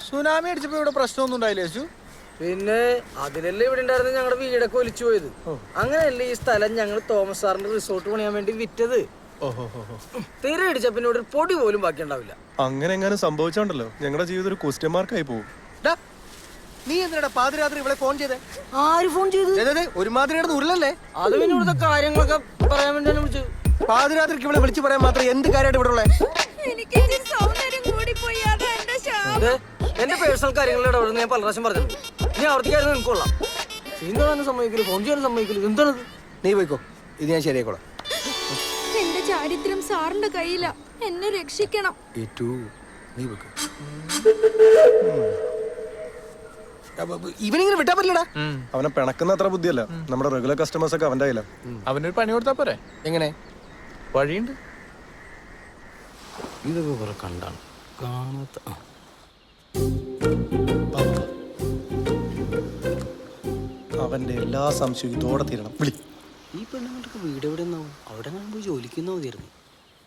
Tsunami അടിച്ചപ്പോ ഇവിടെ പ്രശ്നമൊന്നും ഉണ്ടായില്ലേ യേശു? പിന്നെ അതിലല്ലേ ഇവിടെ ഉണ്ടായിരുന്ന ഞങ്ങളുടെ വീടൊക്കെ ഒലിച്ചു പോയത്. അങ്ങനെയല്ലേ ഈ സ്ഥലം ഞങ്ങൾ തോമസ് സാറിന്റെ റിസോർട്ട് പണിയാൻ വേണ്ടി വിറ്റത്. തീരെ അടിച്ച പിന്നെ ഇവിടെ ഒരു പൊടി പോലും ബാക്കി ഉണ്ടാവില്ല. അങ്ങനെ എങ്ങാനും സംഭവിച്ചോണ്ടല്ലോ ഞങ്ങളുടെ ജീവിതം ഒരു ക്വസ്റ്റ്യൻ മാർക്കായി പോകും. നീ എന്തിനാ പാതിരാത്രി ഇവിടെ ഫോൺ ചെയ്തേ? ആര് ഫോൺ ചെയ്തു? ഒരുമാതിരി ഉരുളല്ലേ? അത് പിന്നെ ഇവിടുത്തെ കാര്യങ്ങളൊക്കെ പറയാൻ വേണ്ടിയാണ് വിളിച്ചത്. പാതിരാത്രിക്ക് ഇവിടെ വിളിച്ചു പറയാൻ മാത്രം എന്ത് കാര്യമായിട്ട് ഇവിടെ ഉള്ളേ? എന്റെ പേഴ്സണൽ കാര്യങ്ങളിൽ ഇടപെടുന്ന ഞാൻ പല പ്രാവശ്യം പറഞ്ഞിട്ടുണ്ട്. നീ ആവർത്തിക്കായിരുന്നു എനിക്ക് കൊള്ളാം. സീൻ സമ്മതിക്കില്ല, ഫോൺ ചെയ്യാൻ സമ്മതിക്കില്ല. എന്താണത്? നീ പോയിക്കോ, ഇത് ഞാൻ ശരിയാക്കോളാം. എന്റെ ചാരിത്രം സാറിന്റെ കയ്യില, എന്നെ രക്ഷിക്കണം. നീ പോയിക്കോ. ഇവനിങ്ങനെ വിട്ടാ പറ്റില്ലടാ. അവനെ പിണക്കുന്ന അത്ര ബുദ്ധിയല്ല. നമ്മുടെ റെഗുലർ കസ്റ്റമേഴ്സ് ഒക്കെ അവന്റെ കയ്യില. അവനൊരു പണി കൊടുത്താ പോരെ? എങ്ങനെ? വഴിയുണ്ട്. ഇതൊക്കെ കുറെ കണ്ടാണ് കാണാത്ത. അവന്റെ എല്ലാ സംശയവും ഇതോടെ തീരണം. വിളി. ഈ പെണ്ണുങ്ങൾക്ക് വീട് എവിടെ നിന്നാവും? അവിടെ പോയി ജോലിക്കുന്ന മതിയായിരുന്നു.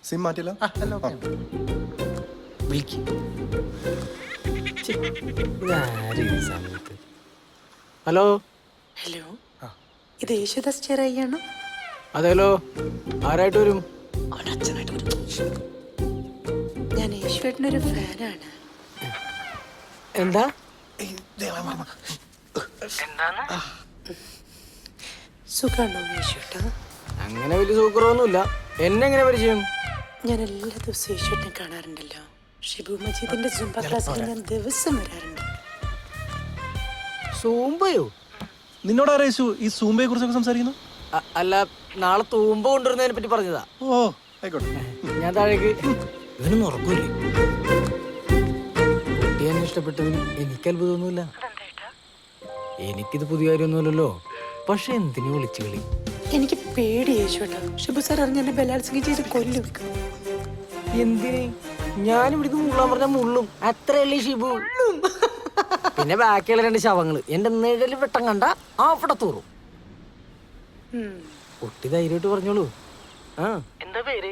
സിം മാറ്റില്ല. ഹലോ ഹലോ, ഇത് യേശുദാസ് ചെറിയാണോ? അതെല്ലോ. ആരായിട്ട് വരും? അവൻ അച്ഛനായിട്ട് വരും. ഞാൻ യേശുവേട്ടനൊരു ഫാനാണ്. എന്താ? സുഖാണോ യേശുവേട്ടാ? അങ്ങനെ വലിയ സൂക്കറൊന്നുമില്ല. എന്നെ എങ്ങനെ പരിചയം? ഞാൻ എല്ലാ ദിവസവും യേശുവേട്ടനെ കാണാറുണ്ടല്ലോ. ഷിബു മജീദിന്റെ സുംബ ക്ലാസ്സിൽ ഞാൻ ദിവസം വരാറുണ്ട്. സൂമ്പയോ? നിന്നോട് ആരേശു ഈ സൂമ്പയെ കുറിച്ചൊക്കെ സംസാരിക്കുന്നു? അല്ല, നാളെ തൂമ്പ കൊണ്ടുവരുന്നതിനെ പറ്റി പറഞ്ഞതാ. ഓ ആയിക്കോട്ടെ. ഞാൻ താഴേക്ക്. ഇവനൊന്നും ഉറക്കൂലേ? കുട്ടി എന്നെ ഇഷ്ടപ്പെട്ടതിൽ എനിക്ക് അത്ഭുതമൊന്നുമില്ല. എനിക്കിത് പുതിയ കാര്യമൊന്നുമില്ലല്ലോ. പക്ഷെ എന്തിനു വിളിച്ചു കളി? എനിക്ക് പേടി യേശുവേട്ടാ. ഷിബു സാർ അറിഞ്ഞ എന്നെ ബലാത്സംഗം ചെയ്ത് കൊല്ലും. എന്തിന്? ഞാനിവിടുന്ന് മുള്ളാൻ പറഞ്ഞ മുള്ളും. അത്രയല്ലേ ഷിബു? പിന്നെ ബാക്കിയുള്ള 2 ശവങ്ങള് എന്റെ നിഴല് വെട്ടം കണ്ട അവിടെ തൂറും. കുട്ടി ധൈര്യമായിട്ട് പറഞ്ഞോളൂ. എന്താ പേര്?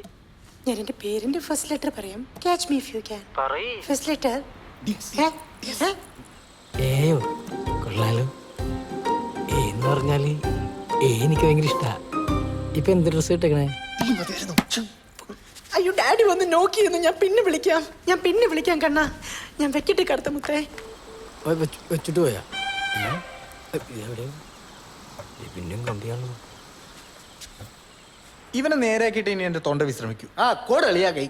ഞാൻ എന്റെ പേരിന്റെ ഫസ്റ്റ് ലെറ്റർ പറയാം. Catch me if you can. First letter ഏയോ. കൊള്ളാലോ. എന്ന് പറഞ്ഞാല് എനിക്ക് ഭയങ്കര ഇഷ്ടാ. ഇപ്പൊ എന്ത് ഡ്രസ് ഇട്ടേക്കണേ? അയ്യോ, ഡാഡി വന്ന് നോക്കിയിരുന്നു. ഞാൻ പിന്നെ വിളിക്കാം കണ്ണാ. ഞാൻ വെക്കിട്ട് കടത്ത മുത്തേ. വെച്ചിട്ട് പോയാ? പിന്നെയും കണ്ടിയാണോ? ഇവനെ നേരെയാക്കിയിട്ട് ഇനി എന്റെ തൊണ്ട വിശ്രമിക്കൂ. കോട് അളിയാ കൈ.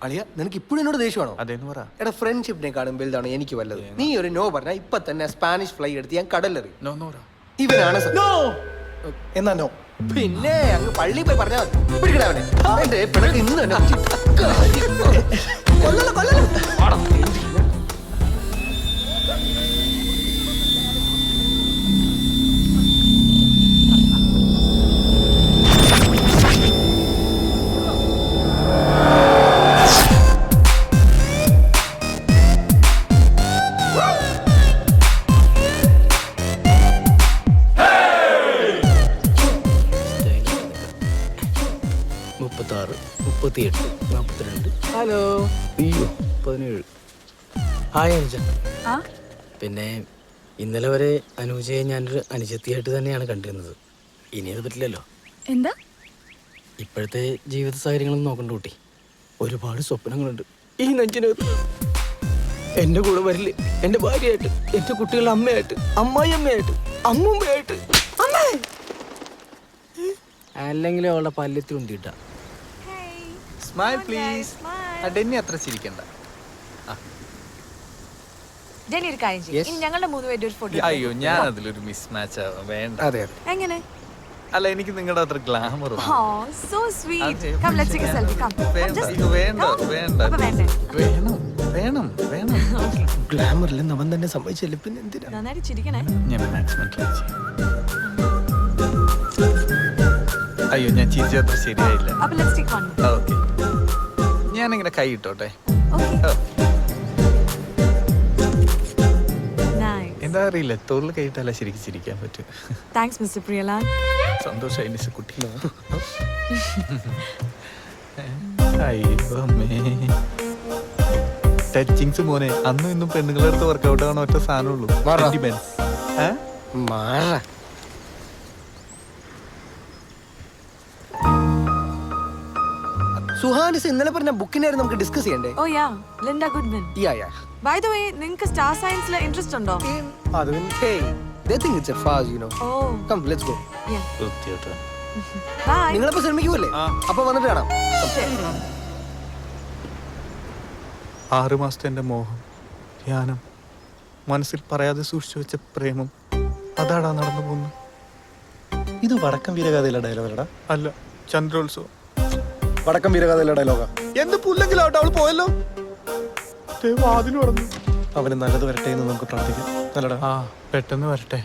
അളിയ, നിനക്ക് ഇപ്പോഴും എന്നോട് ദേഷ്യമാണോ? അതേന്ന് പറ. എടാ, ഫ്രണ്ട്ഷിപ്പിനെ കാണും വലുതാണ് എനിക്ക് വല്ലത്. നീ ഒരു നോ പറഞ്ഞാൽ ഇപ്പൊ തന്നെ സ്പാനിഷ് ഫ്ലൈ എടുത്ത് ഞാൻ കടലെറി. ഇവനാണ് എന്നാ നോ. പിന്നെ അങ്ങ് പള്ളി പോയി പറഞ്ഞാൽ പിടിക്കണവനെ. എന്റെ പിണക്ക് ഇന്ന് തന്നെ ഹലോ. അയ്യോ, 17. ഹായ് അനുജ. പിന്നെ ഇന്നലെ വരെ അനുജയെ ഞാനൊരു അനുജത്തിയായിട്ട് തന്നെയാണ് കണ്ടിരുന്നത്. ഇനി അത് പറ്റില്ലല്ലോ. എന്താ? ഇപ്പോഴത്തെ ജീവിത സാഹചര്യങ്ങളൊന്നും നോക്കണ്ട കുട്ടി. ഒരുപാട് സ്വപ്നങ്ങളുണ്ട് ഈ നെഞ്ചിനകത്ത്. എന്റെ കൂടെ വരില്ലേ? എന്റെ ഭാര്യയായിട്ട്, എന്റെ കുട്ടികളുടെ അമ്മയായിട്ട്, അമ്മായിയമ്മയായിട്ട്, അമ്മൂമ്മയായിട്ട്. അല്ലെങ്കിൽ അവളുടെ പല്ലത്തിൽ ഉണ്ടിട്ട. Smile please. ഡെന്നി അത്ര ചിരിക്കണ്ട. ഞങ്ങളുടെ 3 പേരുടെ ഒരു ഫോട്ടോ. അയ്യോ, ഞാൻ അതിലൊരു മിസ് മാച്ച് വേണ്ട. അതെ. എങ്ങനെ? അല്ല, എനിക്ക് നിങ്ങളുടെ അത്ര ഗ്ലാമർ ഗ്ലാമറിൽ അവൻ തന്നെ സമ്മതിച്ചല്ലേ, പിന്നെ എന്തിനാ? നന്നായിട്ട് ചിരിക്കണേ. ഞാൻ മാക്സിമം ട്രൈ ചെയ്യും. അയ്യോ, ഞാൻ ചിരിച്ചത്ര ശരിയായില്ല. ഓക്കെ, ഞാനിങ്ങനെ കൈ ഇട്ടോട്ടെ. എന്താ അറിയില്ല, തോളിൽ കൈയിട്ടല്ല ശരിക്കും ചിരിക്കാൻ പറ്റും. Thanks mister Priyalal. സന്തോഷമായി നിസ് കുട്ടി. അയ്യോ അമ്മേ. ടച്ചിങ്സ് മോനെ അന്നും ഇന്നും പെണ്ണുങ്ങളുടെ അടുത്ത് വർക്കൗട്ട് ആവണ ഒറ്റ സാധനമുള്ളൂ. മാറാ. Sentiments. ഏ? മാറ. സുഹാനിസ് ഇന്നലെ പറഞ്ഞ ബുക്കിനായിരുന്നു നമുക്ക് ഡിസ്കസ് ചെയ്യണ്ടേ? ഓ yeah Linda Goodman. Yeah yeah. By the way നിങ്ങൾക്ക് സ്റ്റാർ സയൻസിൽ ഇൻട്രസ്റ്റ് ഉണ്ടോ? അത് പിന്നെ Hey, they think it's a farce, you know. Oh Come, let's go. യാ വൃത്തികെട്ട. ബൈ. നിങ്ങളപ്പോ ശ്രമിക്കുമല്ലേ? അപ്പൊ വന്നിട്ട് കാണാം. 6 മാസത്തെ എൻ്റെ മോഹം, ധ്യാനം, മനസ്സിൽ പറയാതെ സൂക്ഷിച്ചു വെച്ച പ്രേമം അതാടാ നടന്നു പോകുന്നു. ഇത് വടക്കം വീരഗാഥയിലെ ഡയലോഗല്ലടാ. അല്ല, ചന്ദ്രോത്സവം. വടക്കം വീരഗാഥയിലെ ഡയലോഗാ. എന്ത് പുല്ലെങ്കിലാവട്ടെ, അവൾ പോയല്ലോ. വാതിന് പറഞ്ഞു. അവന് നല്ലത് വരട്ടെ എന്ന് നമുക്ക് പ്രാർത്ഥിക്കാം. നല്ലടാ. ആ, പെട്ടെന്ന് വരട്ടെ.